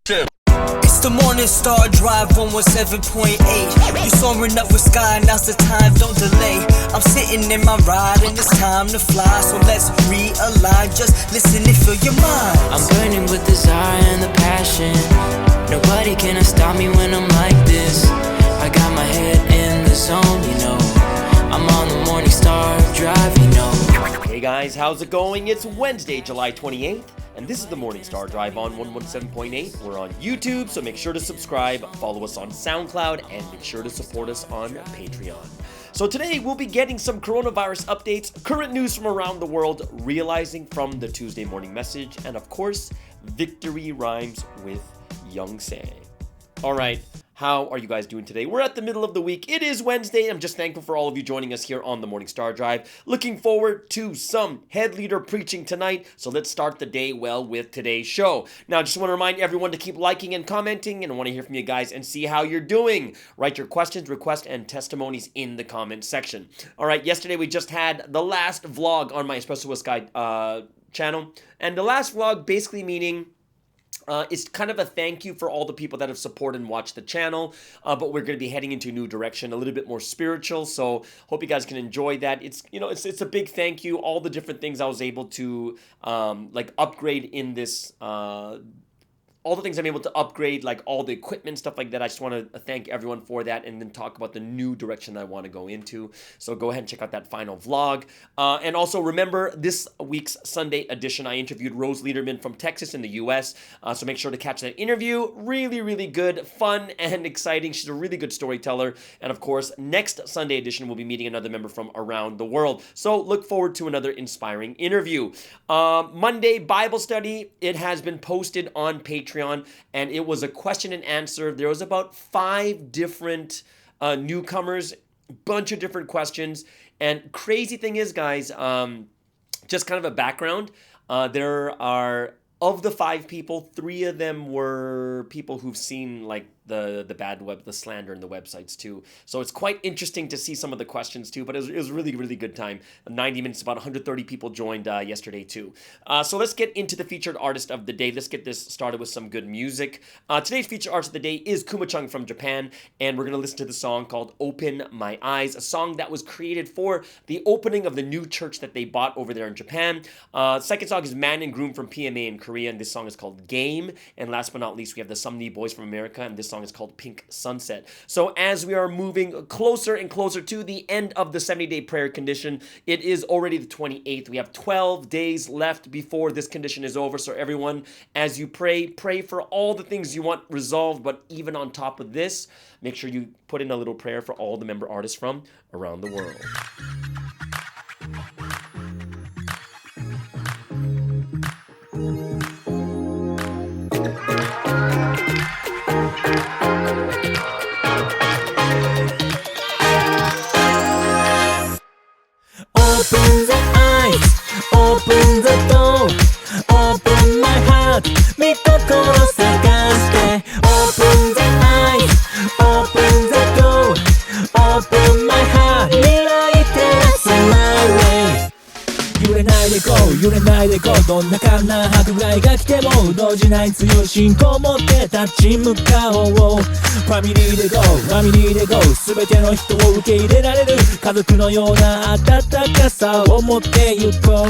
It's the morning star drive 117.8. You soaring up with sky, now's the time, don't delay. I'm sitting in my ride and it's time to fly. So let's realign, just listen and fill your mind. I'm burning with desire and the passion. Nobody can stop me when I'm like this. I got my head in the zone, you know. I'm on the morning star drive, you know. Hey guys, how's it going? It's Wednesday, July 28th. And this is the Morning Star Drive on 117.8. We're on YouTube, so make sure to subscribe, follow us on SoundCloud, and make sure to support us on Patreon. So today, we'll be getting some coronavirus updates, current news from around the world, realizing from the Tuesday morning message, and of course, victory rhymes with Young Say. All right. How are you guys doing today? We're at the middle of the week. It is Wednesday. I'm just thankful for all of you joining us here on the Morning Star Drive. Looking forward to some head leader preaching tonight. So let's start the day well with today's show. Now, I just want to remind everyone to keep liking and commenting, and I want to hear from you guys and see how you're doing. Write your questions, requests, and testimonies in the comment section. All right, yesterday we just had the last vlog on my Espresso with Sky channel. And the last vlog basically meaning it's kind of a thank you for all the people that have supported and watched the channel, but we're going to be heading into a new direction, a little bit more spiritual, so hope you guys can enjoy that. It's, you know, it's a big thank you, all the different things I was able to, like, upgrade in this, all the things I'm able to upgrade, like all the equipment, stuff like that. I just want to thank everyone for that and then talk about the new direction that I want to go into. So go ahead and check out that final vlog. And also remember, this week's Sunday edition, I interviewed Rose Lederman from Texas in the U.S. So make sure to catch that interview. Really, really good, fun, and exciting. She's a really good storyteller. And of course, next Sunday edition, we'll be meeting another member from around the world. So look forward to another inspiring interview. Monday Bible study. It has been posted on Patreon. And it was a question and answer. There was about 5 different newcomers, bunch of different questions. And crazy thing is, guys, just kind of a background. There are, of the 5 people, 3 of them were people who've seen like the bad web, the slander in the websites too. So it's quite interesting to see some of the questions too, but it was really, really good time. 90 minutes, about 130 people joined yesterday too. So let's get into the featured artist of the day. Let's get this started with some good music. Today's featured artist of the day is Kuma-chung from Japan, and we're going to listen to the song called Open My Eyes, a song that was created for the opening of the new church that they bought over there in Japan. Second song is Man and Groom from PMA in Korea, and this song is called Game. And last but not least, we have the Sumney Boys from America, and this song is called Pink Sunset. So as we are moving closer and closer to the end of the 70-day prayer condition, it is already the 28th. We have 12 days left before this condition is over. So everyone, as you pray for all the things you want resolved, but even on top of this, make sure you put in a little prayer for all the member artists from around the world. Open the eyes, open the door, open my heart, 見心探して Open the eyes, open the door, open my heart, 未来照らす my way 揺れないで go 揺れないで go どんな困難迫害が来ても動じない強い信仰を持って立ち向かおうファミリーで go ファミリーで go 全ての人を受け入れられる家族のような温かさを持ってゆこう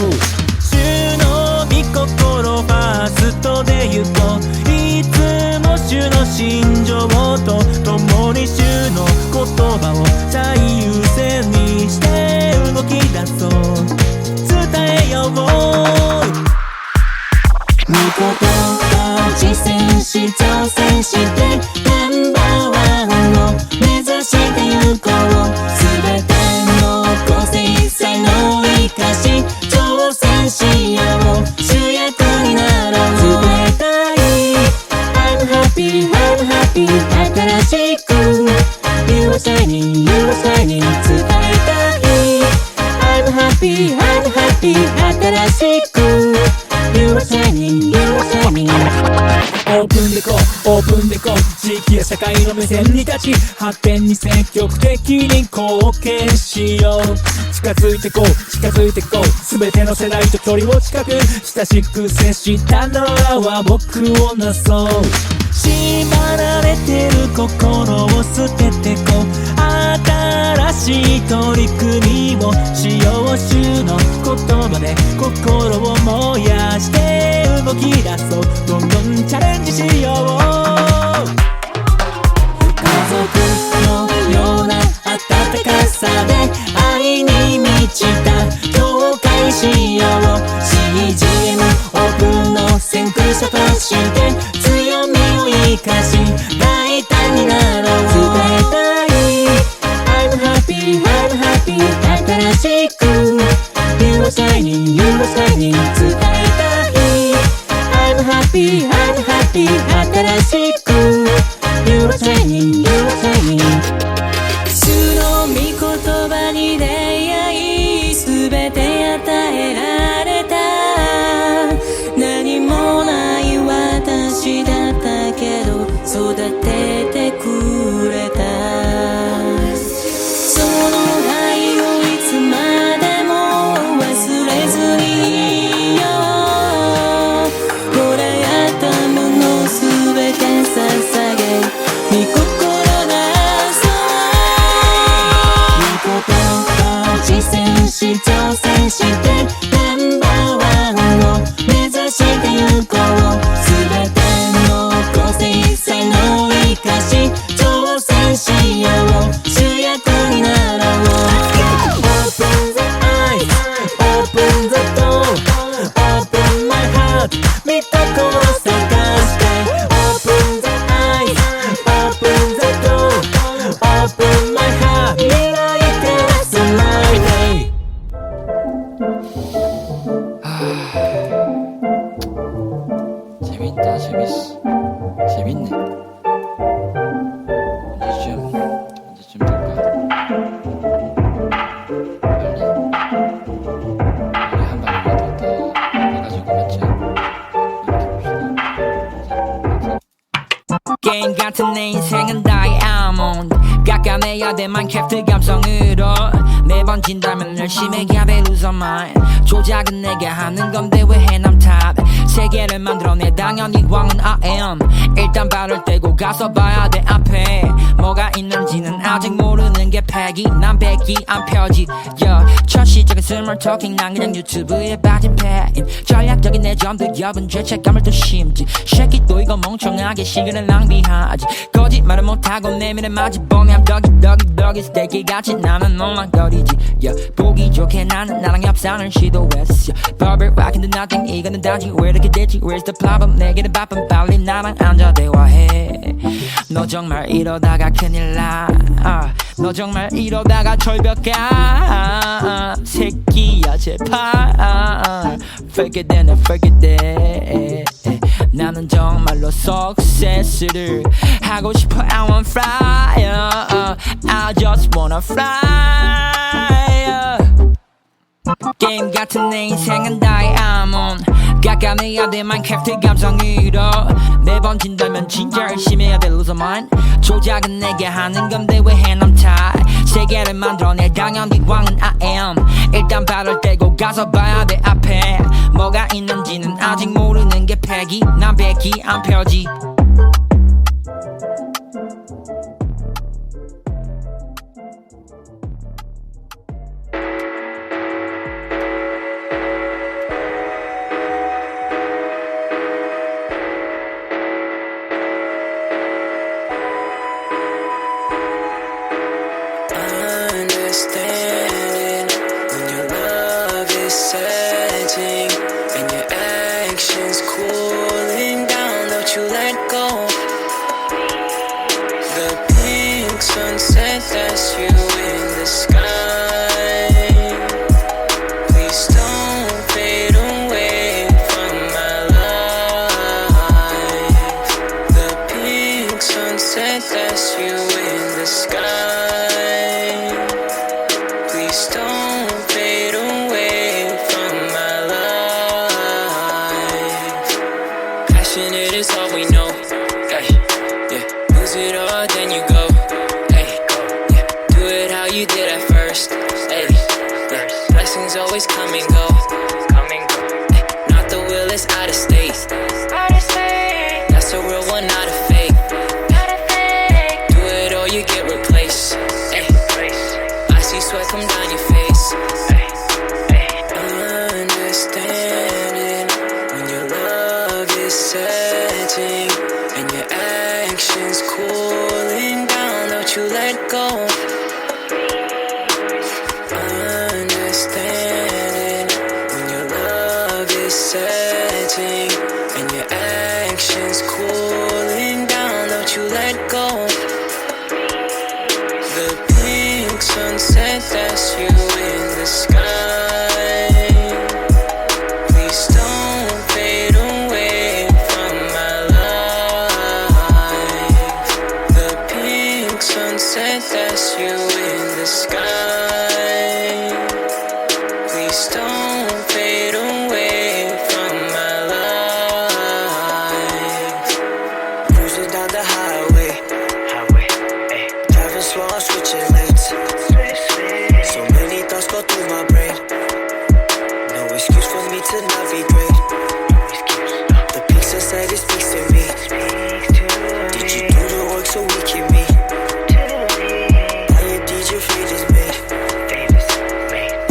主の御心ファーストでゆこういつも主の心情と共に主の言葉を最優先にして動き出そう伝えよう御言葉実践し挑戦してナンバーワンを目指してゆこう全ての個性才能を生かし挑戦しよう主役になろう伝えたい I'm happy, I'm happy 新しく You are shining, you are shining 伝えたい I'm happy, I'm happy 新しく You are shining, you are shining オープンでこうオープンでこう地域や社会の目線に立ち発展に積極的に貢献しよう近づいてこう近づいてこう全ての世代と距離を近く親しく接したならは僕をなそう縛られてる心を捨ててこ新しい取り組みをしよう主の言葉で心を燃やして動き出そうどんどんチャレンジしよう家族のような温かさで愛に満ちた境界しよう CGM オープンの先駆者として強みを生かし大胆になろう伝えたい I'm happy, I'm happy 新しく You are shining, you are shining 伝えたい I'm happy, I'm happy 新しく You are shining, you are shining 主の御言葉に出会いすべて与えられた何もない私だったけど育ててくれたその愛をいつまでも忘れずにいようこれやったものすべて捧げ御心がそう御言葉を実践し挑戦してナンバーワンを目指してゆこう全ての個性才能生かし挑戦しよう主役になろう Open the eyes, open the door Open my heart 見た心探して Open the eyes, open the door Open my heart 未来照らす my day 재밌다 재밌어 재밌네 언제쯤 될까 빨리 한 방이라도 더 해가지고 맞죠 이렇게 봅시다 게임 같은 내 인생은 다이아몬드 깎아내야 돼 마인크래프트 감성으로 매번 진다면 열심히 값에 lose my mind 조작은 내가 하는 건데 왜 해남 탑 세계를 만들어내 당연히 왕은 I am 일단 발을 떼고 가서 봐야 돼 앞에 뭐가 있는지는 아직 모르는 게 패기 난 백기 안 펴지 yeah. 첫 시작은 스몰 토킹 난 그냥 유튜브에 빠진 패인 전략적인 내 점도 엷은 죄책감을 또 심지 새끼 또 이거 멍청하게 시간을 낭비하지 거짓말을 못하고 내면에 맞이 보면 떡이 스테이키같이 나는 엉망거리지 yeah. 보기 좋게 나는 나랑 협상을 시도했어 Bubble rocking the nothing 이거는 단지 왜 이렇게 됐지 Where's the problem 내게는 바쁜 빨리 나랑 앉아 대화해 너 정말 이러다가 큰일나 너 정말 이러다가 절벽 가 새끼야 제발 Fake it then fake it then 나는 정말로 success를 하고 싶어 I want fire I just wanna fly 게임 같은 내 인생은 다이아몬드 깎아내야 돼 마인크래프트 감성으로 매번 진다면 진짜 열심히 해야 돼 lose my mind 조작은 내게 하는 건데 왜 해남 탓 세계를 만들어내 당연히 왕은 I am 일단 발을 떼고 가서 봐야 돼 앞에 뭐가 있는지는 아직 모르는 게 패기 난 백기 안 펴지 Understanding when your love is setting and your actions cooling down, don't you let go. The pink sunset that's you in the sky. Please don't fade away from my life. The pink sunset that's you in the sky. Please don't fade away from my life. Passionate is all we know. Ay, yeah. Lose it all, then you go. Ay, yeah. Do it how you did at first. Ay, yeah. Blessings always come and go. Ay, not the will, it's out of state. That's a real one, not a fake. setting and your actions cooling down. Don't you let go. Understanding when your love is setting and your actions cooling down. Don't you let go. The pink sunset, that's you in the sky. Please don't fade away from my life. The pink sunset, that's you in the sky. Please don't fade away from my life. Cruising down the highway, driving slow, switching lanes. So many thoughts go through my brain. No excuse for me to not be great. The peace inside it speaks to me. Did you do the work so we can meet? Now your deed, your fate is made.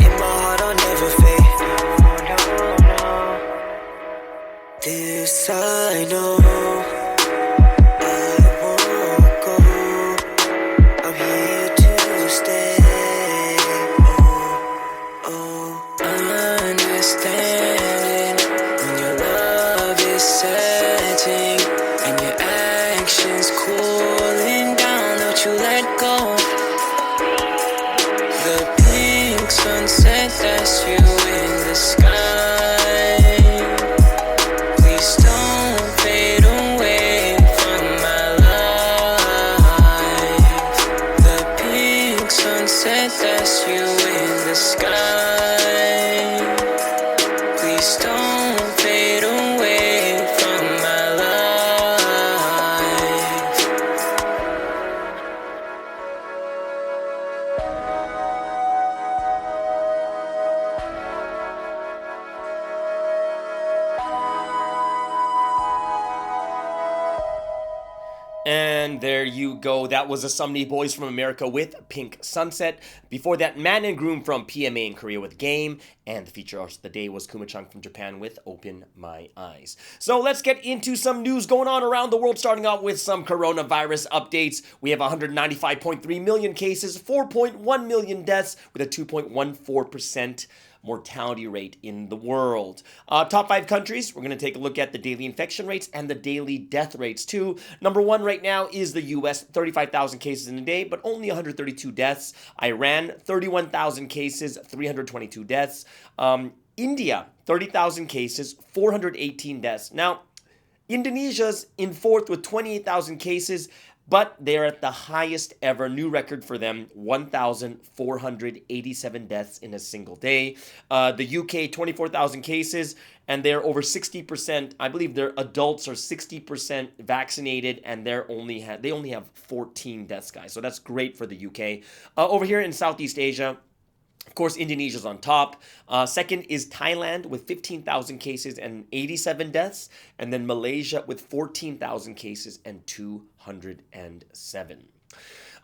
In my heart I'll never fade. This I know, I won't go. I'm here to stay. Understanding when your love is setting and your actions cooling down. Don't you let go. The pink sunset, that's you in the sky. Please don't fade away from my life. The pink sunset, that's you in the sky. Please don't fade away from my life. And there you go. That was the Sumney Boys from America with Pink Sunset. Before that, Man and Groom from PMA in Korea with Game. And the feature artist of the day was Kuma-chan from Japan with Open My Eyes. So let's get into some news going on around the world, starting out with some coronavirus updates. We have 195.3 million cases, 4.1 million deaths, with a 2.14% mortality rate in the world. Top 5 countries, we're going to take a look at the daily infection rates and the daily death rates too. Number 1 right now is the US, 35,000 cases in a day, but only 132 deaths. Iran, 31,000 cases, 322 deaths. India, 30,000 cases, 418 deaths. Now, Indonesia's in 4th with 28,000 cases, but they're at the highest ever new record for them, 1,487 deaths in a single day. The UK, 24,000 cases, and they're over 60%. I believe their adults are 60% vaccinated, and they only have 14 deaths, guys. So that's great for the UK. Over here in Southeast Asia, of course, Indonesia's on top. Second is Thailand with 15,000 cases and 87 deaths. And then Malaysia with 14,000 cases and 207.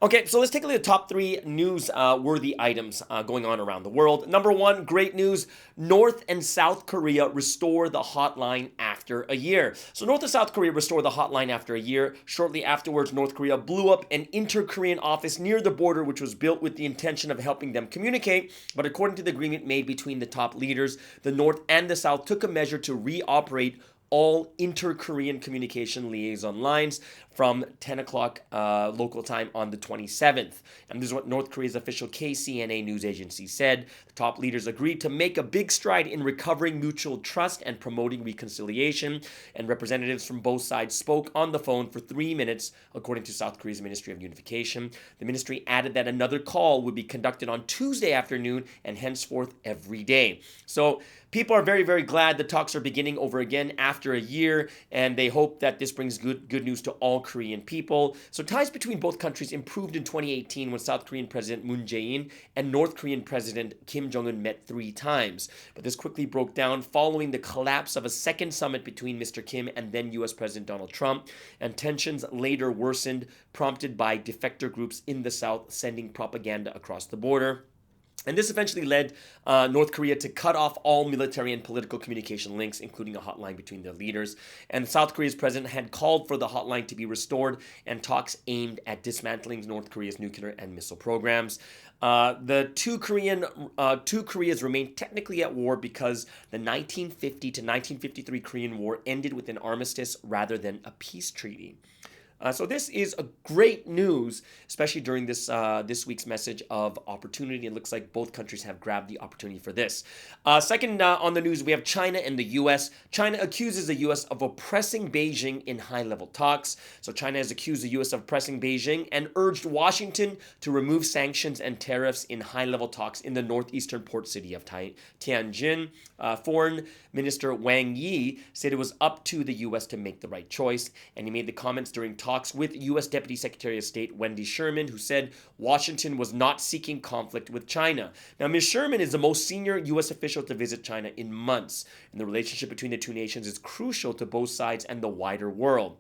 Okay, so let's take a look at the top 3 news-worthy items going on around the world. Number 1, great news. North and South Korea restore the hotline after a year. So North and South Korea restore the hotline after a year. Shortly afterwards, North Korea blew up an inter-Korean office near the border, which was built with the intention of helping them communicate. But according to the agreement made between the top leaders, the North and the South took a measure to reoperate all inter-Korean communication liaison lines from 10 o'clock local time on the 27th. And this is what North Korea's official KCNA news agency said. The top leaders agreed to make a big stride in recovering mutual trust and promoting reconciliation. And representatives from both sides spoke on the phone for 3 minutes, according to South Korea's Ministry of Unification. The ministry added that another call would be conducted on Tuesday afternoon and henceforth every day. So people are very, very glad the talks are beginning over again after a year, and they hope that this brings good news to all Korean people. So ties between both countries improved in 2018 when South Korean President Moon Jae-in and North Korean President Kim Jong-un met 3 times. But this quickly broke down following the collapse of a second summit between Mr. Kim and then U.S. President Donald Trump, and tensions later worsened, prompted by defector groups in the South sending propaganda across the border. And this eventually led North Korea to cut off all military and political communication links, including a hotline between their leaders. And South Korea's president had called for the hotline to be restored and talks aimed at dismantling North Korea's nuclear and missile programs. The two Koreas remain technically at war because the 1950 to 1953 Korean War ended with an armistice rather than a peace treaty. So this is a great news, especially during this week's message of opportunity. It looks like both countries have grabbed the opportunity for this. Second on the news, we have China and the U.S. China accuses the U.S. of oppressing Beijing in high-level talks. So China has accused the U.S. of oppressing Beijing and urged Washington to remove sanctions and tariffs in high-level talks in the northeastern port city of Tianjin. Foreign Minister Wang Yi said it was up to the U.S. to make the right choice, and he made the comments during talks with U.S. Deputy Secretary of State Wendy Sherman, who said Washington was not seeking conflict with China. Now, Ms. Sherman is the most senior U.S. official to visit China in months, and the relationship between the two nations is crucial to both sides and the wider world.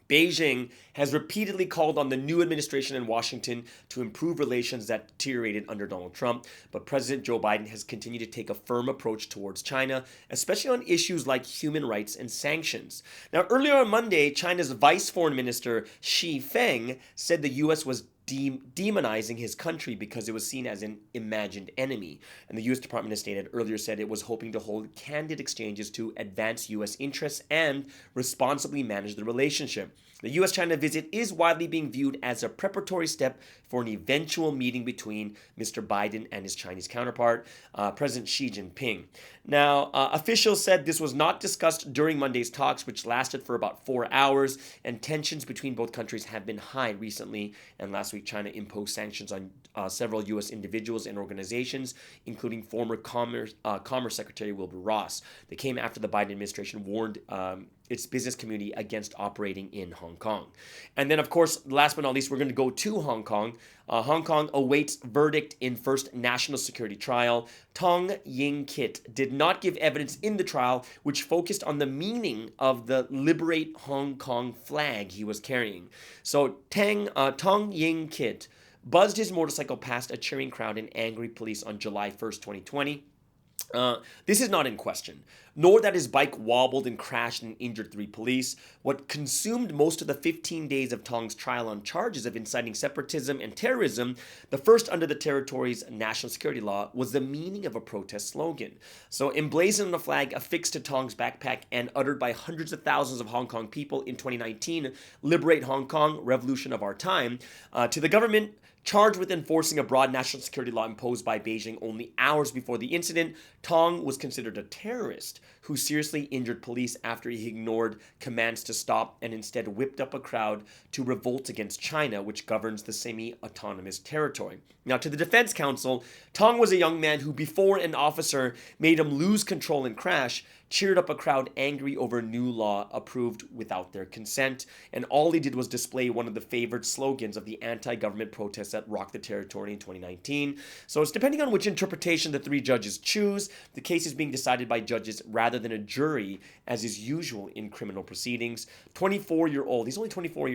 Beijing has repeatedly called on the new administration in Washington to improve relations that deteriorated under Donald Trump, but President Joe Biden has continued to take a firm approach towards China, especially on issues like human rights and sanctions. Now, earlier on Monday, China's Vice Foreign Minister Xi Feng said the U.S. was demonizing his country because it was seen as an imagined enemy. And the U.S. Department of State had earlier said it was hoping to hold candid exchanges to advance U.S. interests and responsibly manage the relationship. The U.S.-China visit is widely being viewed as a preparatory step for an eventual meeting between Mr. Biden and his Chinese counterpart, President Xi Jinping. Now, officials said this was not discussed during Monday's talks, which lasted for about 4 hours, and tensions between both countries have been high recently. And last week, China imposed sanctions on several U.S. individuals and organizations, including former Commerce Secretary Wilbur Ross. They came after the Biden administration warned its business community against operating in Hong Kong. And then, of course, last but not least, we're going to go to Hong Kong. Hong Kong awaits verdict in first national security trial. Tong Ying Kit did not give evidence in the trial, which focused on the meaning of the Liberate Hong Kong flag he was carrying. So Tong Ying Kit buzzed his motorcycle past a cheering crowd and angry police on July 1st, 2020. This is not in question, nor that his bike wobbled and crashed and injured 3 police. What consumed most of the 15 days of Tong's trial on charges of inciting separatism and terrorism, the first under the territory's national security law, was the meaning of a protest slogan. So emblazoned on a flag affixed to Tong's backpack and uttered by hundreds of thousands of Hong Kong people in 2019, Liberate Hong Kong, Revolution of Our Time, to the government charged with enforcing a broad national security law imposed by Beijing only hours before the incident. Tong was considered a terrorist who seriously injured police after he ignored commands to stop and instead whipped up a crowd to revolt against China, which governs the semi-autonomous territory. Now, to the defense counsel, Tong was a young man who, before an officer made him lose control and crash, cheered up a crowd angry over a new law approved without their consent, and all he did was display one of the favored slogans of the anti-government protests that rocked the territory in 2019. So it's depending on which interpretation the 3 judges choose. The case is being decided by judges rather than a jury, as is usual in criminal proceedings. 24-year-old, he's only 24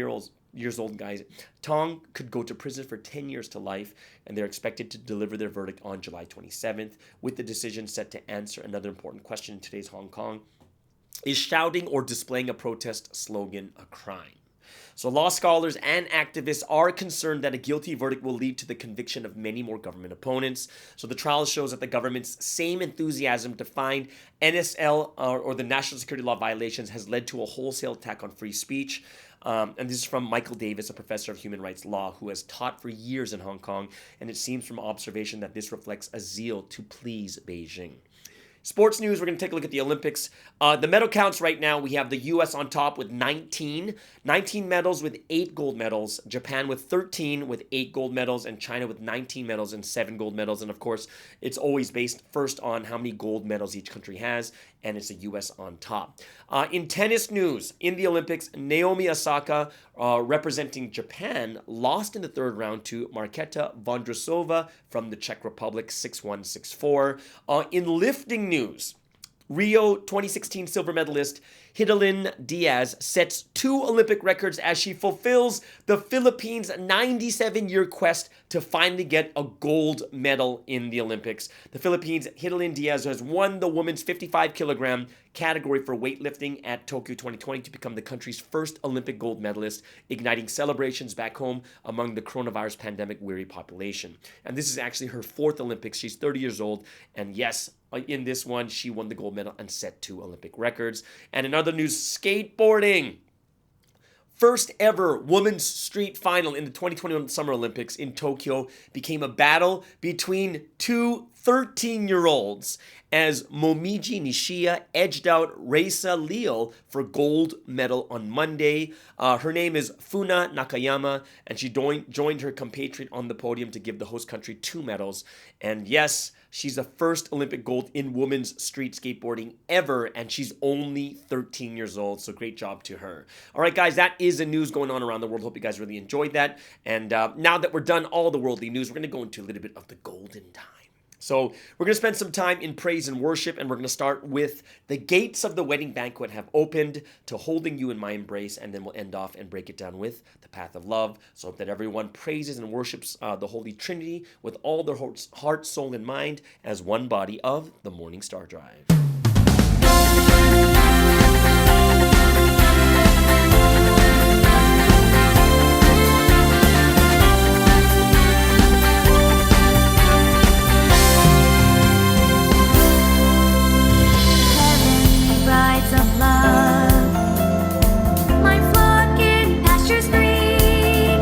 years old, guys. Tong could go to prison for 10 years to life, and they're expected to deliver their verdict on July 27th, with the decision set to answer another important question in today's Hong Kong. Is shouting or displaying a protest slogan a crime? So law scholars and activists are concerned that a guilty verdict will lead to the conviction of many more government opponents. So the trial shows that the government's same enthusiasm to find NSL or the national security law violations has led to a wholesale attack on free speech. And this is from Michael Davis, a professor of human rights law who has taught for years in Hong Kong. And it seems from observation that this reflects a zeal to please Beijing. Sports news, we're going to take a look at the Olympics. The medal counts right now, we have the U.S. on top with 19 medals with 8 gold medals, Japan with 13 with 8 gold medals, and China with 19 medals and 7 gold medals. And of course, it's always based first on how many gold medals each country has, and it's the U.S. on top. In tennis news, in the Olympics, Naomi Osaka, representing Japan, lost in the 3rd round to Marketa Vondrousova from the Czech Republic, 6-1, 6-4. In lifting news, Rio 2016 silver medalist Hidilyn Diaz sets 2 Olympic records as she fulfills the Philippines' 97-year quest to finally get a gold medal in the Olympics. The Philippines' Hidilyn Diaz has won the women's 55-kilogram category for weightlifting at Tokyo 2020 to become the country's first Olympic gold medalist, igniting celebrations back home among the coronavirus pandemic-weary population. And this is actually her 4th Olympics. She's 30 years old, and yes, in this one, she won the gold medal and set 2 Olympic records. And in other news, skateboarding. First ever women's street final in the 2021 Summer Olympics in Tokyo became a battle between 2 13-year-olds as Momiji Nishiya edged out Reisa Leo for gold medal on Monday. Her name is Funa Nakayama, and she joined her compatriot on the podium to give the host country 2 medals. And yes, she's the first Olympic gold in women's street skateboarding ever, and she's only 13 years old, so great job to her. All right, guys, that is the news going on around the world. Hope you guys really enjoyed that. And now that we're done all the worldly news, we're going to go into a little bit of the golden time. So we're going to spend some time in praise and worship, and we're going to start with the gates of the wedding banquet have opened to holding you in my embrace, and then we'll end off and break it down with the path of love, so that everyone praises and worships the Holy Trinity with all their heart, soul, and mind as one body of the Morning Star Drive. Of love, my flock in pastures green.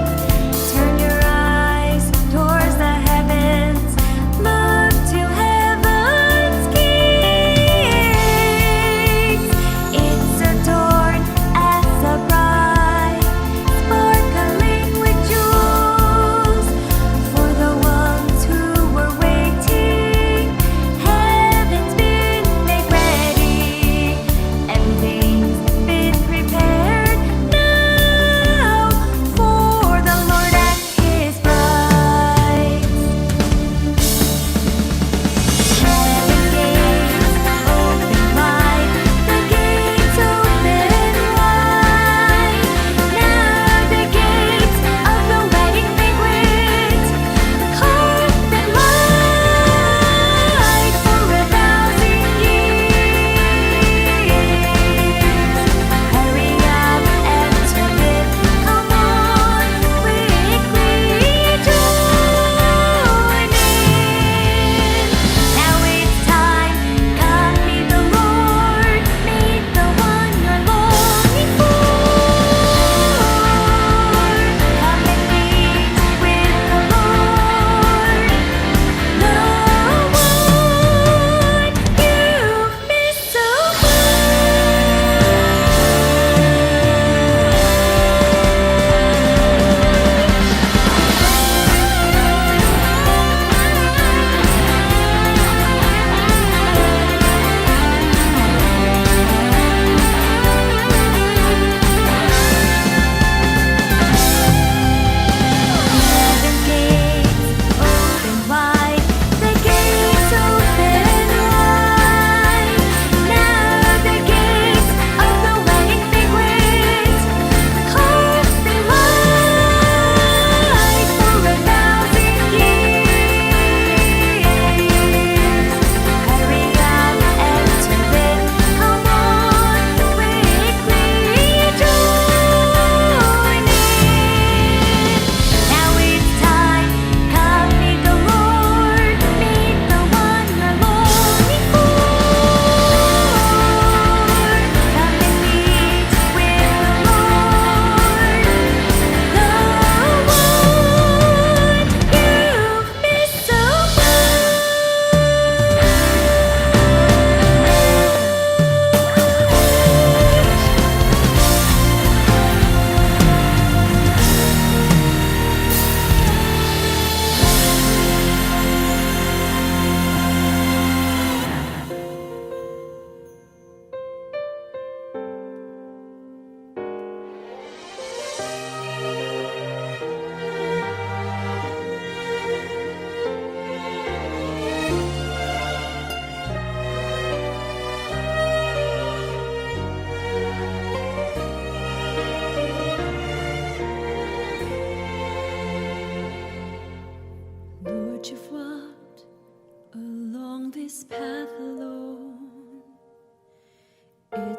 Turn your eyes towards the heavens, look to heaven's King.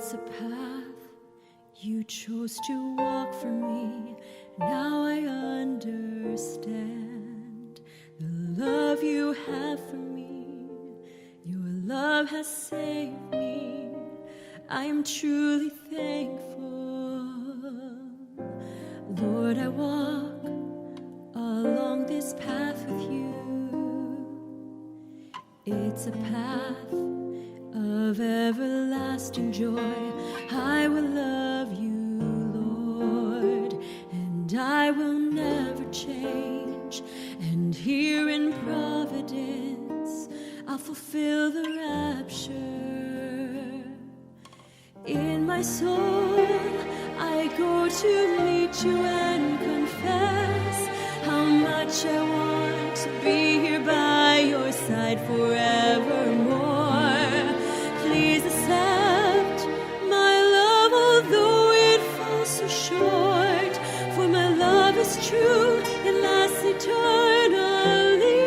It's a path you chose to walk for me. Now I understand the love you have for me. Your love has saved me. I am truly thankful. Lord, I walk along this path with you. It's a path of everlasting joy. I will love you, Lord, and I will never change. And here in Providence, I'll fulfill the rapture. In my soul, I go to meet you and confess how much I want to be here by your side forevermore. Please accept my love, although it falls so short. For my love is true, it lasts eternally.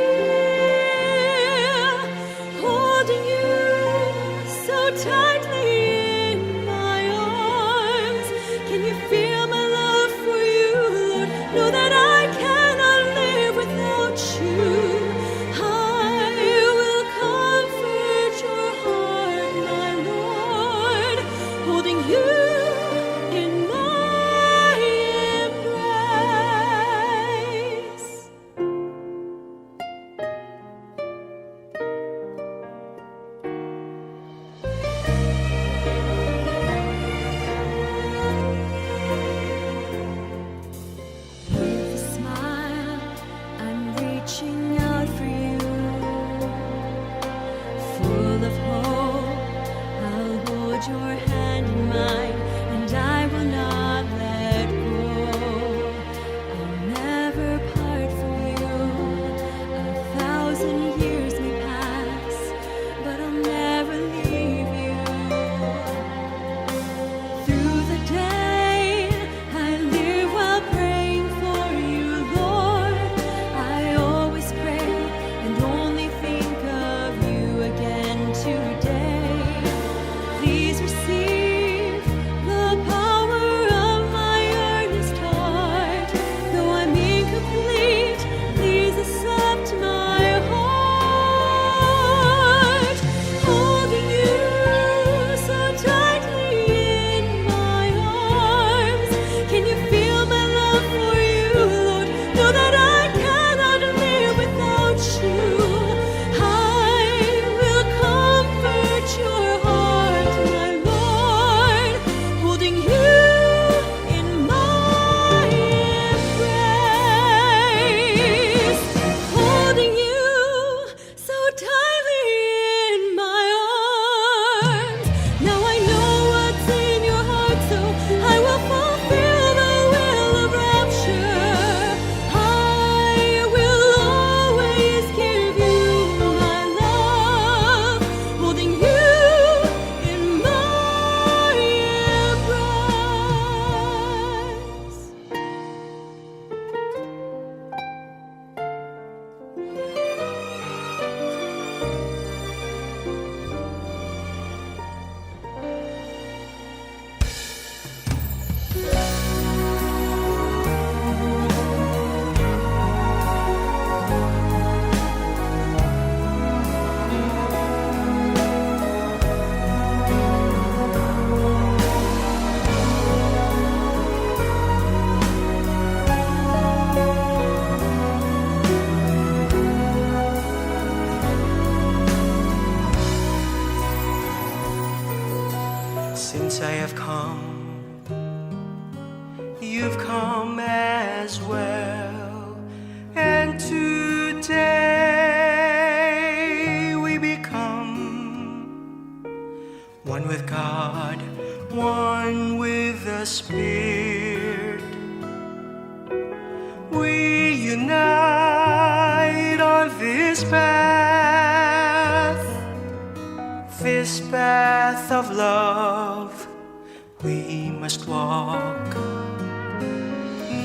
Holding you so tightly in my arms. Can you feel my love for you, Lord? Know that I cannot live without you. I will comfort your heart, my Lord, holding you in my embrace. With a smile, I'm reaching out for you. Full of hope, I'll hold your hand in mine, and I will not let go. I'll never part from you. 1,000 years may pass, but I'll never leave you. Through the day, I live while praying for you, Lord. I always pray and only think of you again today. Please receive the power of my earnest heart. Though I'm incomplete, please accept my heart. Holding you so tightly in my arms. Can you feel my love for you, Lord? Know that I cannot live without you. I will comfort your heart, my Lord, holding you in my embrace. Holding you so tightly in my arms. Now I know what's in your heart, so I will fulfill the will of rapture. I will always give you my love, holding you in my embrace. Since I have come, you've come as well. And today we become one with God, one with the Spirit. We unite on this path of love. We must walk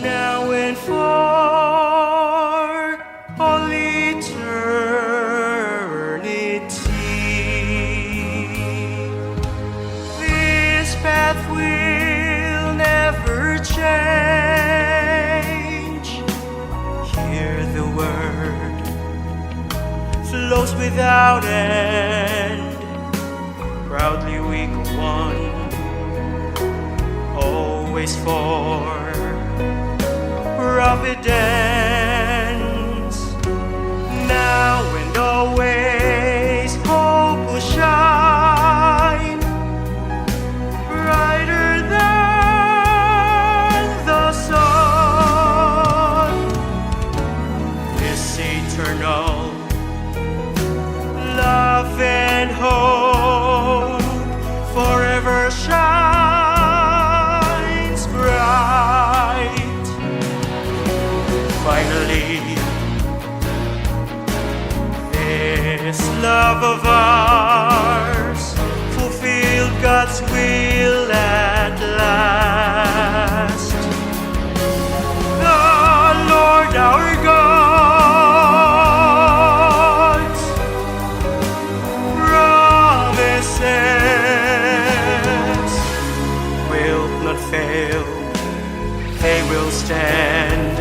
now and for all eternity. This without end. Proudly we go on, always for providence. Now and always hope will shine brighter than the sun. This eternal love and hope forever shines bright. Finally, this love of ours fulfilled God's will at last. The Lord our God's promises will not fail, they will stand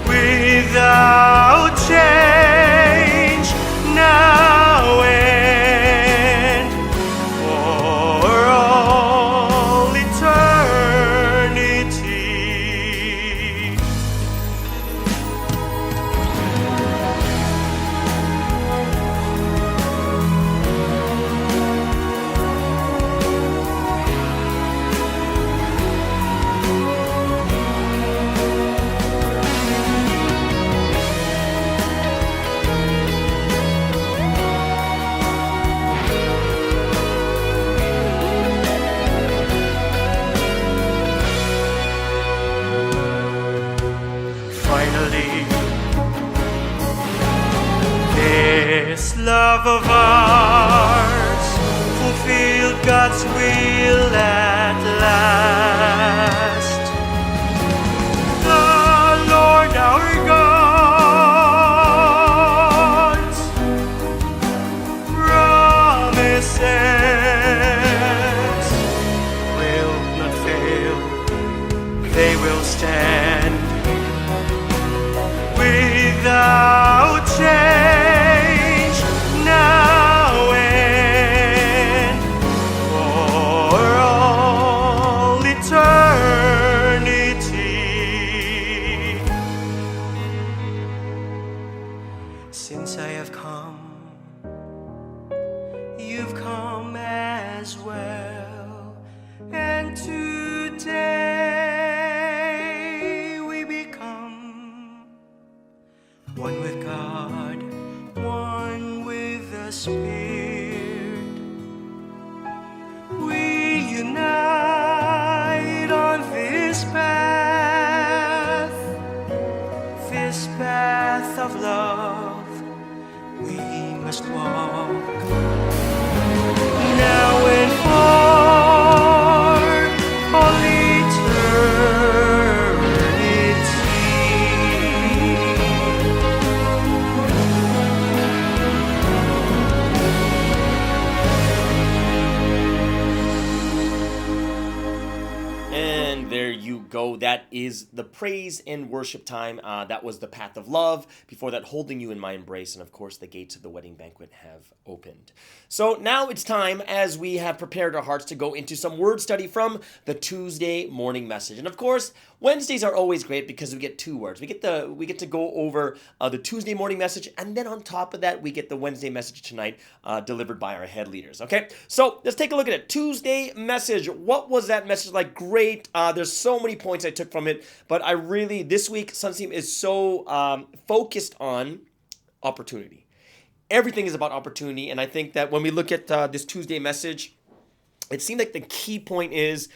without change, now and for all eternity. Finally, this love of ours fulfilled God's will at last. The Lord our God's promises will not fail, they will stand without change, now and for all eternity. Since I have come, you've come as well, and today we become one with God, one with the Spirit. We unite on this path of love. We must walk now and for all And there you go. That is the praise and worship time. That was the path of love. Before that, holding you in my embrace. And of course, the gates of the wedding banquet have opened. So now it's time, as we have prepared our hearts, to go into some word study from the Tuesday morning message. And of course, Wednesdays are always great because we get two words. We get to go over the Tuesday morning message, and then on top of that, we get the Wednesday message tonight delivered by our head leaders. Okay, so let's take a look at it. Tuesday message. What was that message like? Great. There's so many points I took from it, but this week, Sunsteam is so focused on opportunity. Everything is about opportunity, and I think that when we look at this Tuesday message, it seemed like the key point is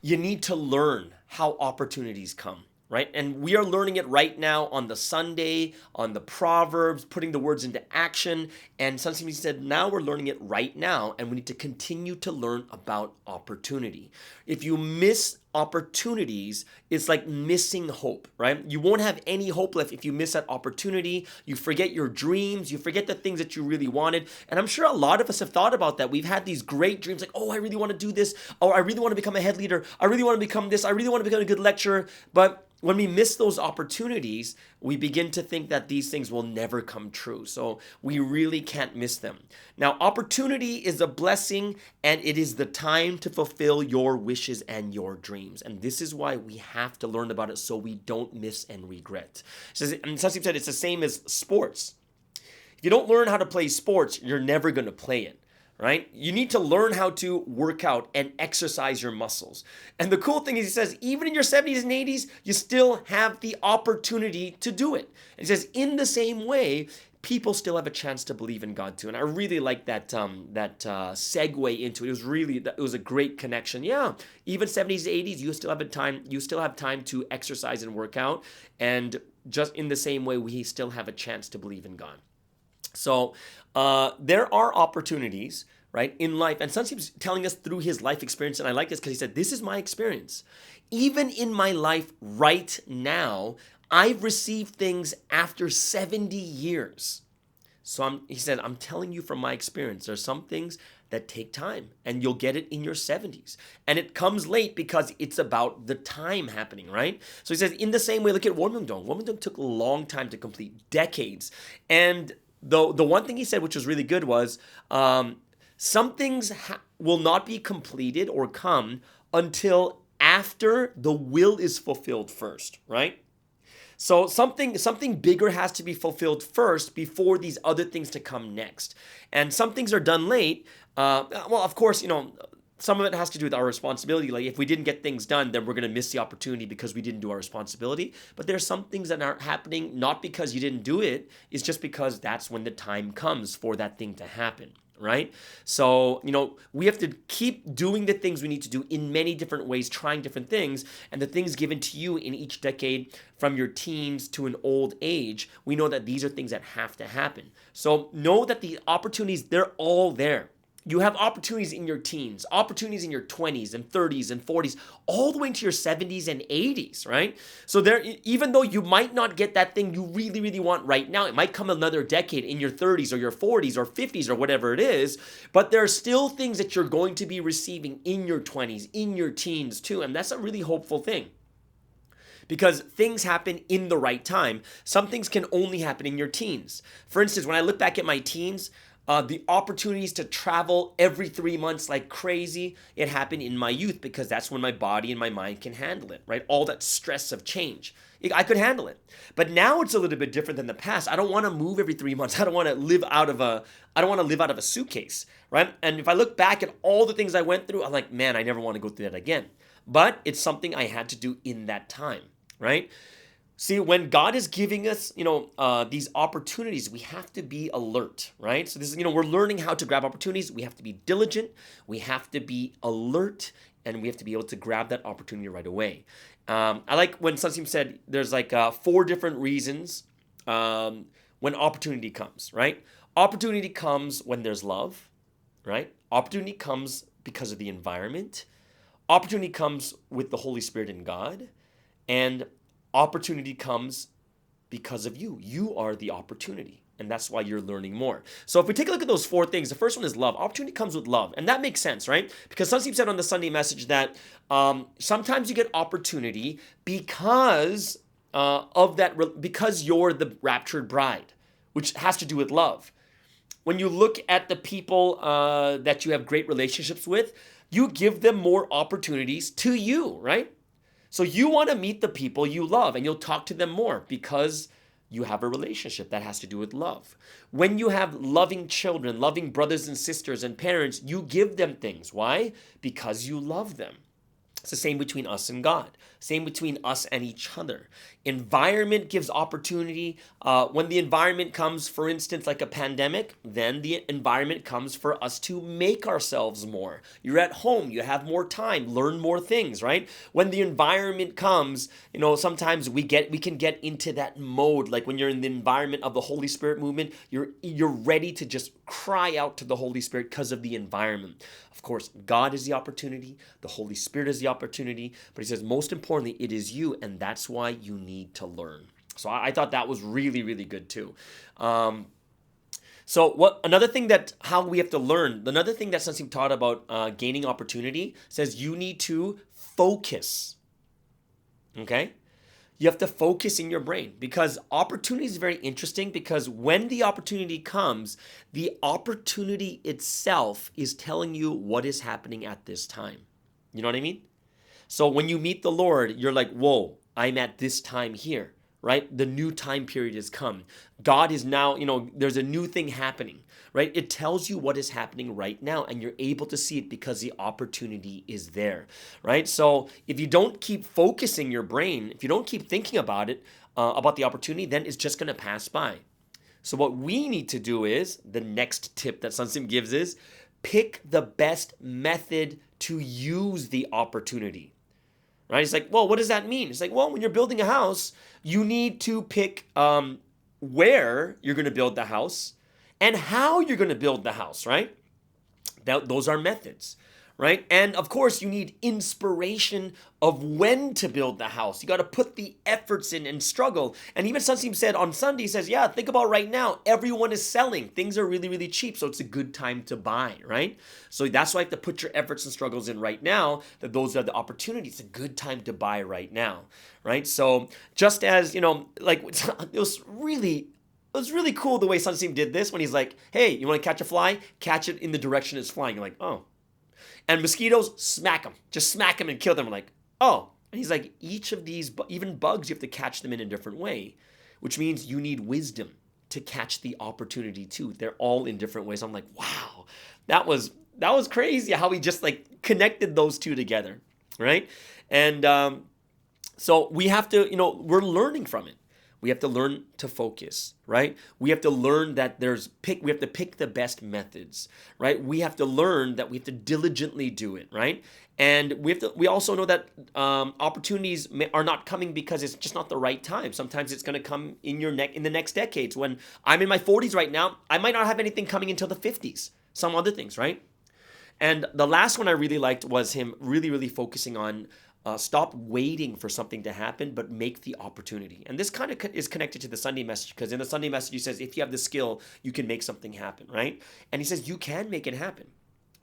you need to learn how opportunities come, right? And we are learning it right now on the Sunday, on the Proverbs, putting the words into action. And Sunsteam said, now we're learning it right now, and we need to continue to learn about opportunity. If you miss opportunities is like missing hope, right? You won't have any hope left if you miss that opportunity. You forget your dreams, you forget the things that you really wanted. And I'm sure a lot of us have thought about that. We've had these great dreams like, oh, I really want to do this. Oh, I really want to become a head leader. I really want to become this. I really want to become a good lecturer. But when we miss those opportunities, we begin to think that these things will never come true. So we really can't miss them. Now, opportunity is a blessing, and it is the time to fulfill your wishes and your dreams. And this is why we have to learn about it so we don't miss and regret. And Sasim said it's the same as sports. If you don't learn how to play sports, you're never going to play it. Right? You need to learn how to work out and exercise your muscles. And the cool thing is, he says, even in your 70s and 80s, you still have the opportunity to do it. And he says, in the same way, people still have a chance to believe in God too. And I really like that segue into it. It was a great connection. Yeah, even 70s, 80s, you still have time to exercise and work out. And just in the same way, we still have a chance to believe in God. So there are opportunities, right, in life. And Sunseep's telling us through his life experience, and I like this because he said, this is my experience. Even in my life right now, I've received things after 70 years. So he said, I'm telling you from my experience, there's some things that take time, and you'll get it in your 70s. And it comes late because it's about the time happening, right? So he says, in the same way, look at Wonmyeongdong. Wonmyeongdong took a long time to complete, decades. And the one thing he said, which was really good, was some things will not be completed or come until after the will is fulfilled first, right? So something bigger has to be fulfilled first before these other things to come next. And some things are done late. Well, of course, some of it has to do with our responsibility. Like if we didn't get things done, then we're going to miss the opportunity because we didn't do our responsibility. But there's some things that aren't happening, not because you didn't do it. It's just because that's when the time comes for that thing to happen, right? So, we have to keep doing the things we need to do in many different ways, trying different things. And the things given to you in each decade from your teens to an old age, we know that these are things that have to happen. So know that the opportunities, they're all there. You have opportunities in your teens, opportunities in your 20s and 30s and 40s, all the way into your 70s and 80s, right? So even though you might not get that thing you really, really want right now, it might come another decade in your 30s or your 40s or 50s or whatever it is, but there are still things that you're going to be receiving in your 20s, in your teens too, and that's a really hopeful thing. Because things happen in the right time. Some things can only happen in your teens. For instance, when I look back at my teens, the opportunities to travel every 3 months like crazy, it happened in my youth because that's when my body and my mind can handle it, right? All that stress of change. I could handle it. But now it's a little bit different than the past. I don't want to move every 3 months. I don't want to live out of a suitcase, right? And if I look back at all the things I went through, I'm like, man, I never want to go through that again. But it's something I had to do in that time, right? See, when God is giving us, these opportunities, we have to be alert, right? So this is, we're learning how to grab opportunities. We have to be diligent. We have to be alert, and we have to be able to grab that opportunity right away. I like when Sunseem said there's like 4 different reasons when opportunity comes, right? Opportunity comes when there's love, right? Opportunity comes because of the environment. Opportunity comes with the Holy Spirit and God, and opportunity comes because of you. You are the opportunity, and that's why you're learning more. So if we take a look at those 4 things, the first one is love. Opportunity comes with love, and that makes sense, right? Because Sunseep said on the Sunday message that sometimes you get opportunity because because you're the raptured bride, which has to do with love. When you look at the people that you have great relationships with, you give them more opportunities to you, right? So you want to meet the people you love, and you'll talk to them more because you have a relationship that has to do with love. When you have loving children, loving brothers and sisters and parents, you give them things. Why? Because you love them. It's the same between us and God. Same between us and each other. Environment gives opportunity. When the environment comes, for instance, like a pandemic, then the environment comes for us to make ourselves more. You're at home, you have more time, learn more things, right? When the environment comes, sometimes we can get into that mode. Like when you're in the environment of the Holy Spirit movement, you're ready to just cry out to the Holy Spirit because of the environment. Of course, God is the opportunity. The Holy Spirit is the opportunity, but he says, most importantly, it is you, and that's why you need to learn. So I thought that was really, really good too. So another thing that how we have to learn, another thing that Sunsim taught about gaining opportunity says you need to focus. Okay? You have to focus in your brain because opportunity is very interesting because when the opportunity comes, the opportunity itself is telling you what is happening at this time. You know what I mean? So when you meet the Lord, you're like, whoa, I'm at this time here, right? The new time period has come. God is now, there's a new thing happening, right? It tells you what is happening right now and you're able to see it because the opportunity is there, right? So if you don't keep focusing your brain, if you don't keep thinking about it, about the opportunity, then it's just going to pass by. So what we need to do is, the next tip that Sunsim gives is, pick the best method to use the opportunity. Right? It's like, well, what does that mean? It's like, well, when you're building a house, you need to pick where you're going to build the house and how you're going to build the house, right? Those are methods, right? And of course, you need inspiration of when to build the house. You got to put the efforts in and struggle. And even Sunsim said on Sunday, he says, yeah, think about right now. Everyone is selling. Things are really, really cheap. So it's a good time to buy, right? So that's why you have to put your efforts and struggles in right now, that those are the opportunities. It's a good time to buy right now, right? So just as, like it was really cool the way Sunsim did this when he's like, hey, you want to catch a fly? Catch it in the direction it's flying. You're like, oh. And mosquitoes, smack them. Just smack them and kill them. I'm like, oh. And he's like, each of these, even bugs, you have to catch them in a different way, which means you need wisdom to catch the opportunity too. They're all in different ways. I'm like, wow, that was crazy how he just like connected those two together, right? And so we have to, we're learning from it. We have to learn to focus, right? We have to learn that we have to pick the best methods, right? We have to learn that we have to diligently do it, right? And we also know that opportunities are not coming because it's just not the right time. Sometimes it's going to come in the next decades. When I'm in my 40s right now, I might not have anything coming until the 50s, some other things, right? And the last one I really liked was him really, really focusing on stop waiting for something to happen, but make the opportunity. And this kind of is connected to the Sunday message, because in the Sunday message, he says, if you have the skill, you can make something happen, right? And he says, you can make it happen,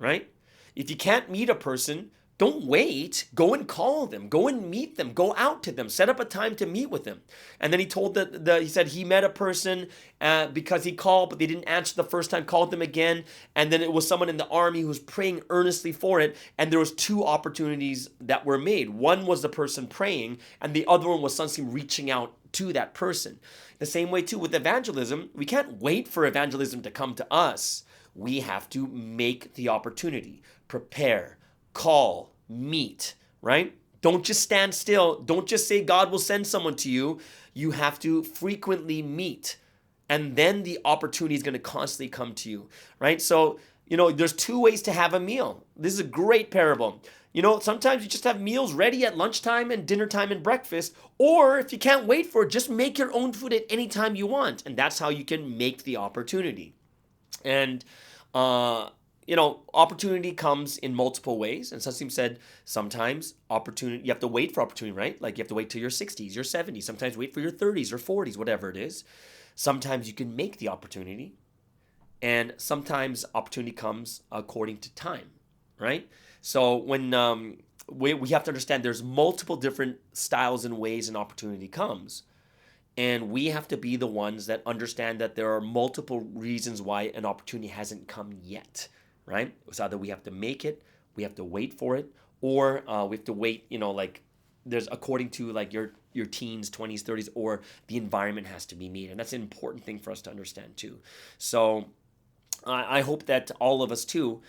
right? If you can't meet a person, don't wait. Go and call them. Go and meet them. Go out to them. Set up a time to meet with them. And then he told he said he met a person because he called, but they didn't answer the first time, called them again. And then it was someone in the army who was praying earnestly for it. And there was 2 opportunities that were made. One was the person praying, and the other one was Sunsim reaching out to that person. The same way too with evangelism, we can't wait for evangelism to come to us. We have to make the opportunity, prepare, call, meet, right? Don't just stand still. Don't just say God will send someone to you. You have to frequently meet. And then the opportunity is going to constantly come to you, right? So, there's 2 ways to have a meal. This is a great parable. Sometimes you just have meals ready at lunchtime and dinner time and breakfast. Or if you can't wait for it, just make your own food at any time you want. And that's how you can make the opportunity. And, opportunity comes in multiple ways. And Sunsim said sometimes opportunity, you have to wait for opportunity, right? Like you have to wait till your 60s, your 70s, sometimes wait for your 30s or 40s, whatever it is. Sometimes you can make the opportunity. And sometimes opportunity comes according to time, right? So when we have to understand there's multiple different styles and ways an opportunity comes. And we have to be the ones that understand that there are multiple reasons why an opportunity hasn't come yet, right? It's either we have to make it, we have to wait for it, or we have to wait, there's according to like your teens, 20s, 30s, or the environment has to be met. And that's an important thing for us to understand too. So I hope that all of us too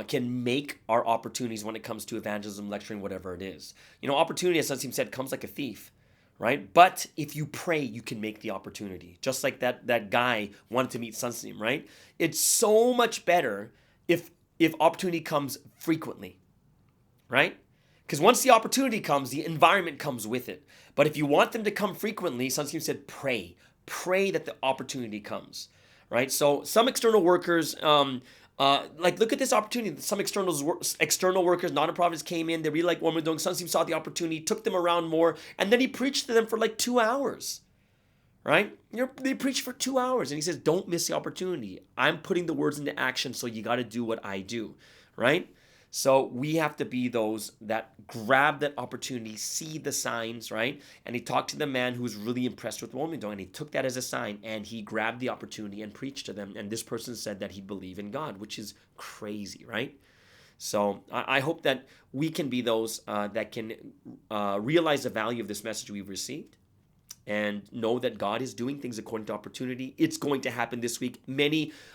can make our opportunities when it comes to evangelism, lecturing, whatever it is. Opportunity, as Sunsim said, comes like a thief. Right? But if you pray, you can make the opportunity. Just like that guy wanted to meet Sunsim, right? It's so much better if opportunity comes frequently, right? Because once the opportunity comes, the environment comes with it. But if you want them to come frequently, Sunsim said, pray. Pray that the opportunity comes, right? So some external workers Like, look at this opportunity. Some external workers, non-profits came in. They really liked what we're doing. Some saw the opportunity, took them around more, and then he preached to them for like 2 hours. Right? They preach for 2 hours, and he says, don't miss the opportunity. I'm putting the words into action, so you got to do what I do. Right? So we have to be those that grab that opportunity, see the signs, right? And he talked to the man who was really impressed with what we're doing, and he took that as a sign, and he grabbed the opportunity and preached to them. And this person said that he believed in God, which is crazy, right? So I hope that we can be those that can realize the value of this message we've received, and know that God is doing things according to opportunity. It's going to happen this week.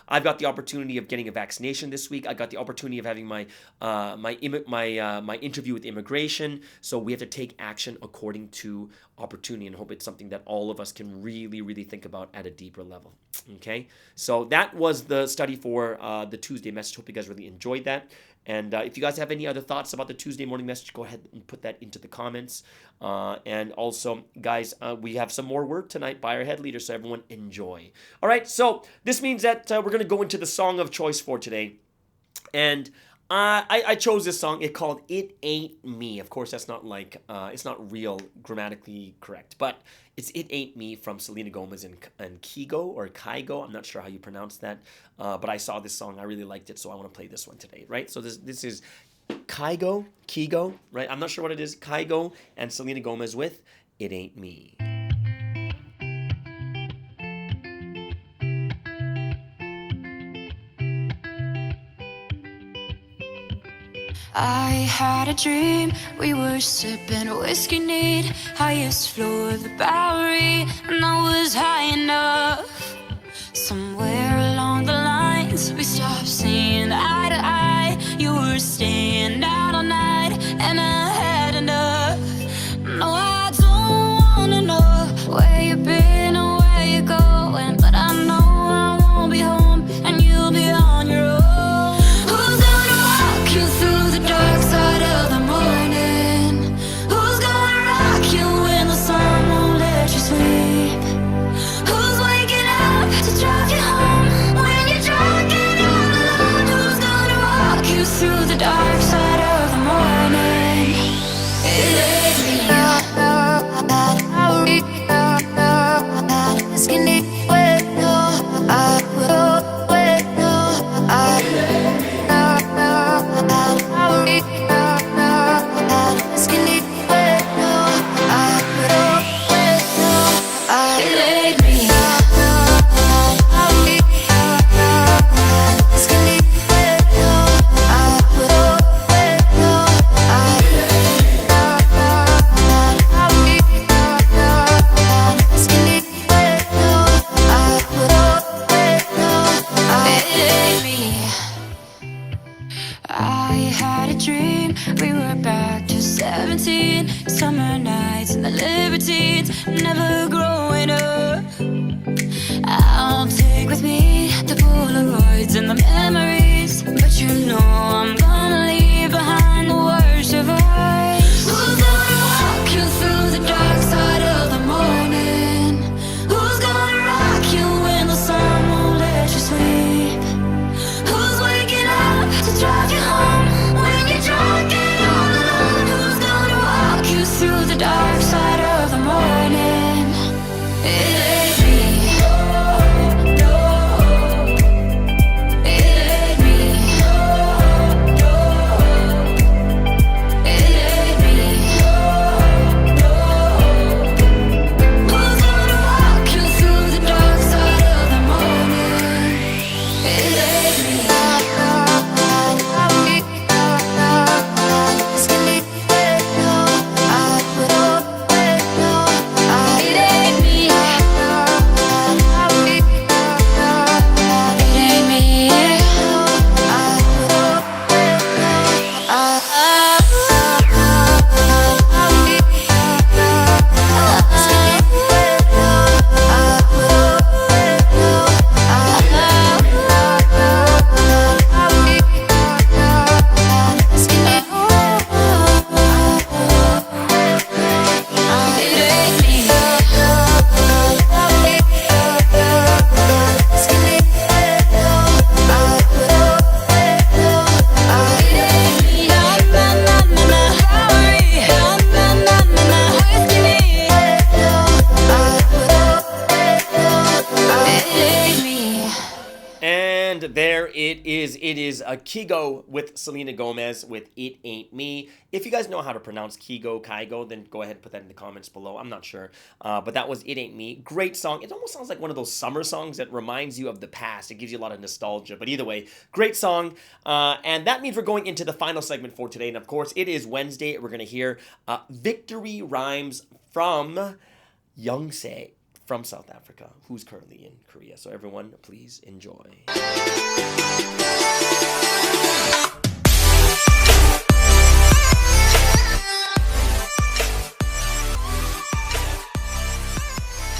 I've got the opportunity of getting a vaccination this week. I got the opportunity of having my interview with immigration. So we have to take action according to opportunity, and hope it's something that all of us can really, really think about at a deeper level. Okay, so that was the study for the Tuesday message. Hope you guys really enjoyed that. And if you guys have any other thoughts about the Tuesday morning message, go ahead and put that into the comments. And also, guys, we have some more word tonight by our head leader, so everyone enjoy. All right, so this means that we're going to go into the song of choice for today. And I chose this song. It's called It Ain't Me. Of course, that's not like, it's not real grammatically correct, but it's It Ain't Me from Selena Gomez and Kygo. I'm not sure how you pronounce that, but I saw this song. I really liked it, so I want to play this one today, right? So this is Kygo, right? I'm not sure what it is. Kygo and Selena Gomez with It Ain't Me. I had a dream, we were sipping whiskey neat, highest floor of the Bowery, and I was high enough. Somewhere along the lines, we stopped seeing eye to eye. You were staying out all night, and I had enough. No, I don't wanna know where you've been or where you're going, but I know I won't be home, and you'll be on your own. Who's gonna walk you through the dark side of the morning? Who's gonna rock you when the sun won't let you sleep? Who's waking up to drive you home when you're drunk and all alone? Who's gonna walk you through the dark side of the morning? It ain't me. I had a dream, we were back to 17, summer nights and the libertines, never growing up. I'll take with me the Polaroids and the memories, but you know I'm gonna leave behind the worst of us. Who's gonna walk you through the dark side of the morning? Who's gonna rock you when the sun won't let you sleep? Who's waking up to drive you home when you're drunk and all alone? Who's gonna walk you through the dark side of the morning? It ain't me. It ain't me. It ain't me. Who's gonna walk you through the dark side of the morning? It ain't me. It ain't me. it is Kigo with Selena Gomez with It Ain't Me. If you guys know how to pronounce Kygo, then go ahead and put that in the comments below. I'm not sure. But that was It Ain't Me. Great song. It almost sounds like one of those summer songs that reminds you of the past. It gives you a lot of nostalgia. But either way, great song. And that means we're going into the final segment for today. And of course, it is Wednesday. We're going to hear victory rhymes from Youngse from South Africa, who's currently in Korea. So everyone, please enjoy.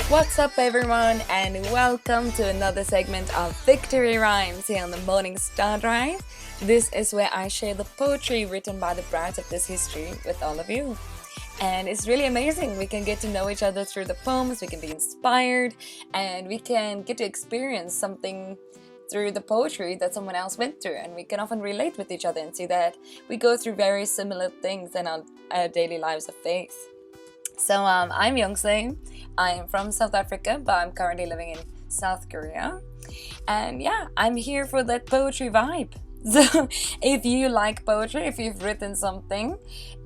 What's up, everyone, and welcome to another segment of Victory Rhymes here on the Morning Star Drive. This is where I share the poetry written by the brides of this history with all of you. And it's really amazing. We can get to know each other through the poems, we can be inspired, and we can get to experience something through the poetry that someone else went through. And we can often relate with each other and see that we go through very similar things in our daily lives of faith. So I'm Youngse. I am from South Africa, but I'm currently living in South Korea. And yeah, I'm here for that poetry vibe. So if you like poetry, if you've written something,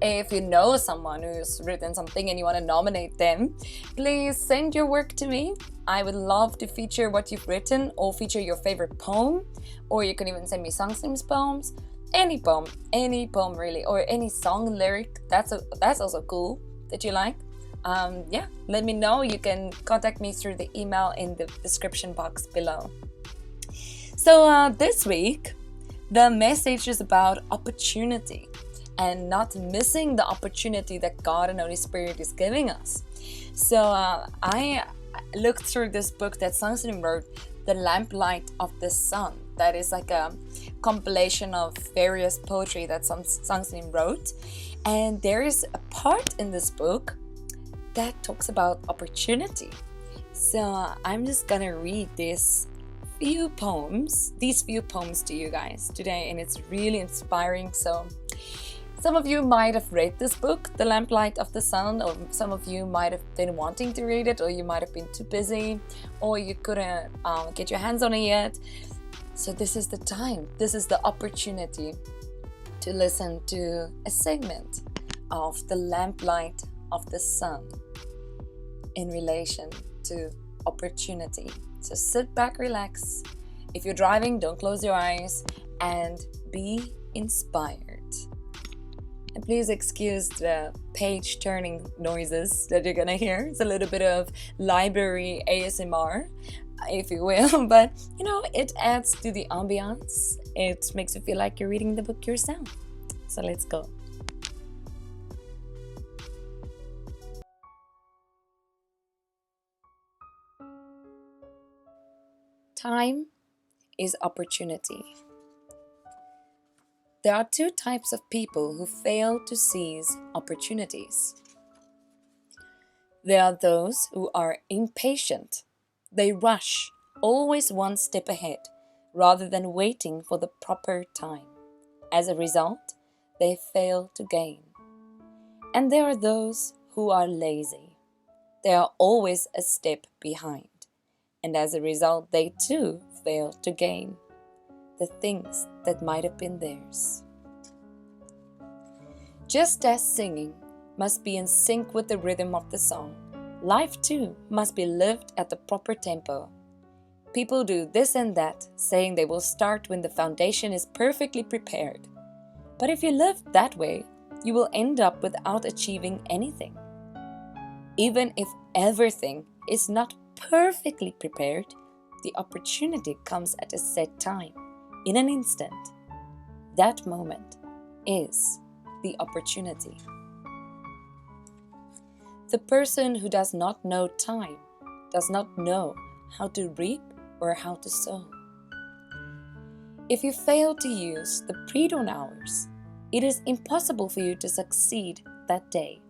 if you know someone who's written something and you want to nominate them, please send your work to me. I would love to feature what you've written or feature your favorite poem, or you can even send me song themes poems, any poem really, or any song lyric. That's also cool that you like. Yeah, let me know. You can contact me through the email in the description box below. So this week, the message is about opportunity and not missing the opportunity that God and Holy Spirit is giving us. So I looked through this book that Sangstein wrote, The Lamplight of the Sun. That is like a compilation of various poetry that Sangstein wrote. And there is a part in this book that talks about opportunity. So I'm just gonna read these few poems to you guys today, and it's really inspiring. So some of you might have read this book, The Lamplight of the Sun, or some of you might have been wanting to read it, or you might have been too busy, or you couldn't get your hands on it yet. So this is the time, this is the opportunity to listen to a segment of The Lamplight of the Sun in relation to opportunity. So sit back, relax. If you're driving, don't close your eyes and be inspired. And please excuse the page turning noises that you're gonna hear. It's a little bit of library ASMR, if you will, but you know, it adds to the ambiance. It makes you feel like you're reading the book yourself. So let's go. Time is opportunity. There are two types of people who fail to seize opportunities. There are those who are impatient. They rush, always one step ahead, rather than waiting for the proper time. As a result, they fail to gain. And there are those who are lazy. They are always a step behind. And as a result, they too fail to gain the things that might have been theirs. Just as singing must be in sync with the rhythm of the song, life too must be lived at the proper tempo. People do this and that, saying they will start when the foundation is perfectly prepared. But if you live that way, you will end up without achieving anything. Even if everything is not perfectly prepared, the opportunity comes at a set time, in an instant. That moment is the opportunity. The person who does not know time does not know how to reap or how to sow. If you fail to use the pre-dawn hours, it is impossible for you to succeed that day.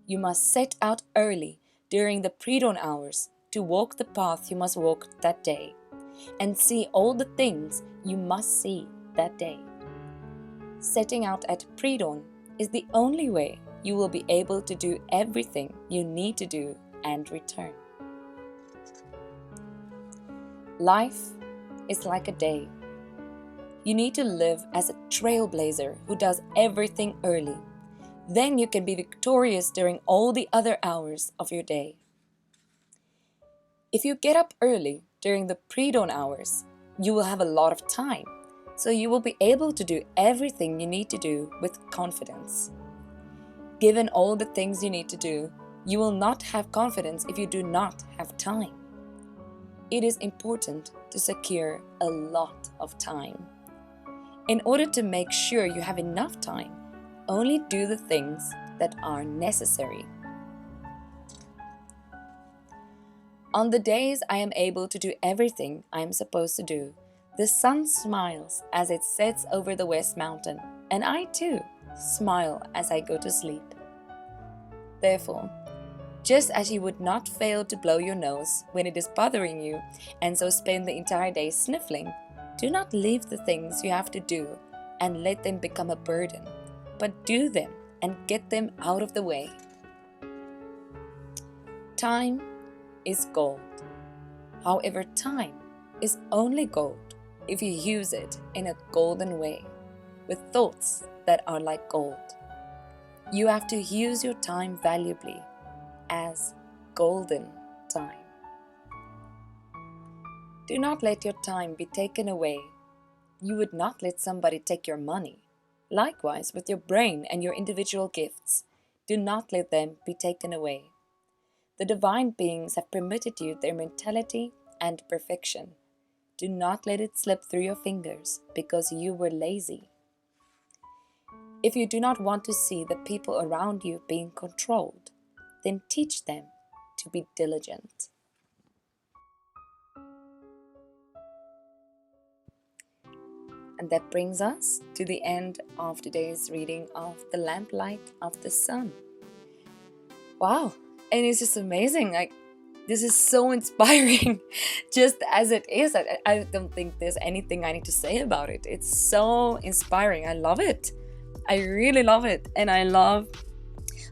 You must set out early during the pre-dawn hours to walk the path you must walk that day, and see all the things you must see that day. Setting out at pre-dawn is the only way you will be able to do everything you need to do and return. Life is like a day. You need to live as a trailblazer who does everything early. Then you can be victorious during all the other hours of your day. If you get up early during the pre-dawn hours, you will have a lot of time, so you will be able to do everything you need to do with confidence. Given all the things you need to do, you will not have confidence if you do not have time. It is important to secure a lot of time. In order to make sure you have enough time, only do the things that are necessary. On the days I am able to do everything I am supposed to do, the sun smiles as it sets over the West Mountain, and I too smile as I go to sleep. Therefore, just as you would not fail to blow your nose when it is bothering you, and so spend the entire day sniffling, do not leave the things you have to do and let them become a burden, but do them and get them out of the way. Time is gold. However, time is only gold if you use it in a golden way, with thoughts that are like gold. You have to use your time valuably as golden time. Do not let your time be taken away. You would not let somebody take your money. Likewise, with your brain and your individual gifts, do not let them be taken away. The divine beings have permitted you their mentality and perfection. Do not let it slip through your fingers because you were lazy. If you do not want to see the people around you being controlled, then teach them to be diligent. And that brings us to the end of today's reading of The Lamplight of the Sun. Wow, and it's just amazing. Like, this is so inspiring, just as it is. I don't think there's anything I need to say about it. It's so inspiring. I love it. I really love it. And I love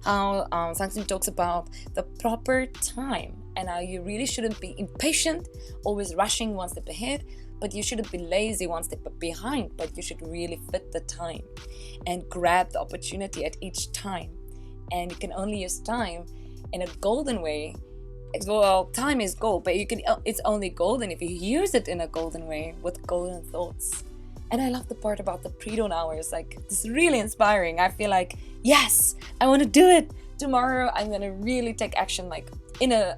how Sanxin talks about the proper time and how you really shouldn't be impatient, always rushing one step ahead, but you shouldn't be lazy one step behind, but you should really fit the time and grab the opportunity at each time. And you can only use time in a golden way. Well, time is gold, but it's only golden if you use it in a golden way with golden thoughts. And I love the part about the pre-dawn hours. Like, this is really inspiring. I feel like, yes, I want to do it. Tomorrow I'm gonna really take action, like in a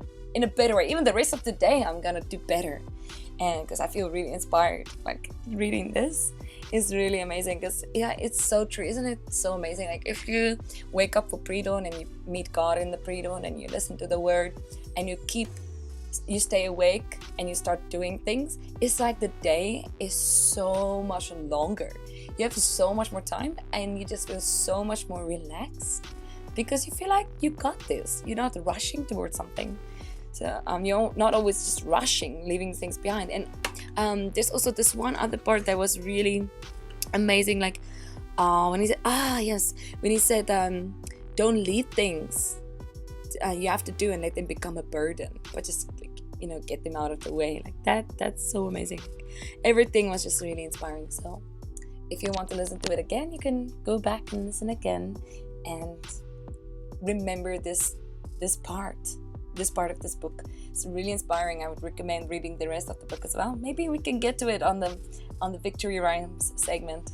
better way. Even the rest of the day I'm gonna do better. And because I feel really inspired, like reading this is really amazing. Because yeah, it's so true, isn't it? So amazing. Like, if you wake up for pre-dawn and you meet God in the pre-dawn and you listen to the word and you stay awake and you start doing things, it's like the day is so much longer. You have so much more time and you just feel so much more relaxed because you feel like you got this. You're not rushing towards something. So you're not always just rushing, leaving things behind. And there's also this one other part that was really amazing. Like when he said, don't leave things you have to do and let them become a burden, but just get them out of the way. Like that's so amazing. Everything was just really inspiring. So if you want to listen to it again, you can go back and listen again and remember this part of this book. It's really inspiring. I would recommend reading the rest of the book as well. Maybe we can get to it on the Victory Rhymes segment.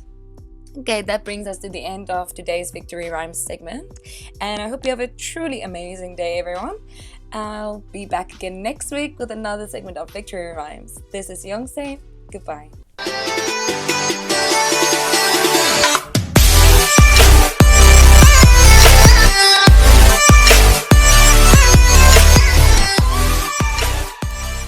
Okay, that brings us to the end of today's Victory Rhymes segment, and I hope you have a truly amazing day, everyone. I'll be back again next week with another segment of Victory Rhymes. This is Youngse. Goodbye.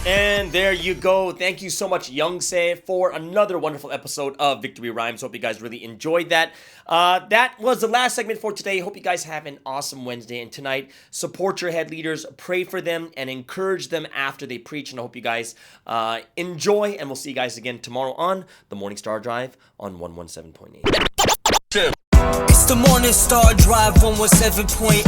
And there you go. Thank you so much, Youngse, for another wonderful episode of Victory Rhymes. Hope you guys really enjoyed that. That was the last segment for today. Hope you guys have an awesome Wednesday. And tonight, support your head leaders, pray for them, and encourage them after they preach. And I hope you guys enjoy. And we'll see you guys again tomorrow on the Morning Star Drive on 117.8. It's the Morning Star Drive 117.8.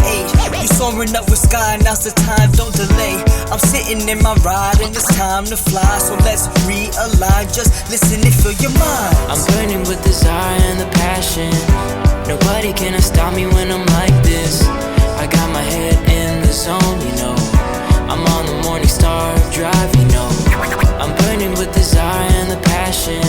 You soaring up with sky, now's the time, don't delay. I'm sitting in my ride and it's time to fly. So let's realign, just listen and fill your mind. I'm burning with desire and the passion. Nobody can stop me when I'm like this. I got my head in the zone, you know. I'm on the Morning Star Drive, you know. I'm burning with desire and the passion.